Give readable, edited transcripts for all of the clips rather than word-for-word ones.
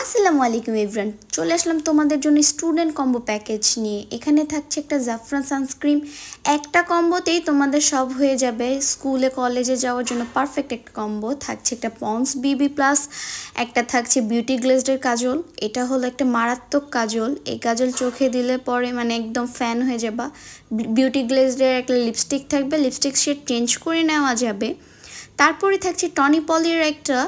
আসসালামু আলাইকুম এভরিওয়ান, চলে আসলাম তোমাদের জন্য স্টুডেন্ট কম্বো প্যাকেজ নিয়ে। এখানে থাকছে একটা জাফরান সানস্ক্রিন। একটা কম্বোতেই তোমাদের সব হয়ে যাবে, স্কুলে কলেজে যাওয়ার জন্য পারফেক্ট একটা কম্বো। থাকছে একটা পন্স বিবি প্লাস, একটা থাকছে বিউটি গ্লেজডের কাজল। এটা হলো একটা মারাত্মক কাজল, এই কাজল চোখে দিলে পরে মানে একদম ফ্যান হয়ে যাবা। বিউটি গ্লেজডের একটা লিপস্টিক থাকবে, লিপস্টিক শেড চেঞ্জ করে নেওয়া যাবে। তারপরে থাকছে টনি পলির একটা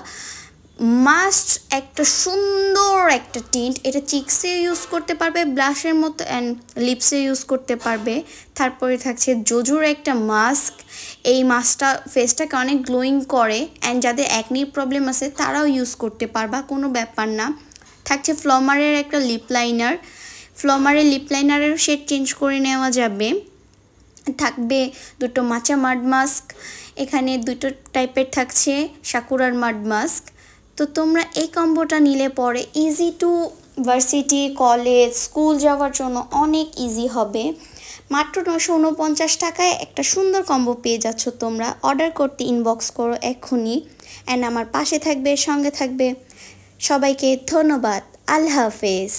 মাস্ট একটা সুন্দর একটা টিন্ট, এটা চিক্সে ইউজ করতে পারবে ব্লাশের মতো অ্যান্ড লিপসে ইউজ করতে পারবে। তারপরে থাকছে জোজোর একটা মাস্ক, এই মাস্কটা ফেসটাকে অনেক গ্লোয়িং করে অ্যান্ড যাদের অ্যাকনির প্রবলেম আছে তারাও ইউজ করতে পারবা, কোনো ব্যাপার না। থাকছে ফ্লমারের একটা লিপ লাইনার, ফ্লমারের লিপ লাইনারের শেড চেঞ্জ করে নেওয়া যাবে। থাকবে দুটো মাচা মাড মাস্ক, এখানে দুটো টাইপের থাকছে সাকুরার মাড মাস্ক। তো তোমরা এই কম্বোটা নিলে পরে easy to varsity college school যাওয়ার জন্য অনেক ইজি হবে। মাত্র 949 টাকায় একটা সুন্দর কম্বো পেয়ে যাচ্ছ তোমরা। অর্ডার করতে ইনবক্স করো এক্ষুনি অ্যান্ড আমার পাশে থাকবে, সঙ্গে থাকবে। সবাইকে ধন্যবাদ, আল্লাহ হাফেজ।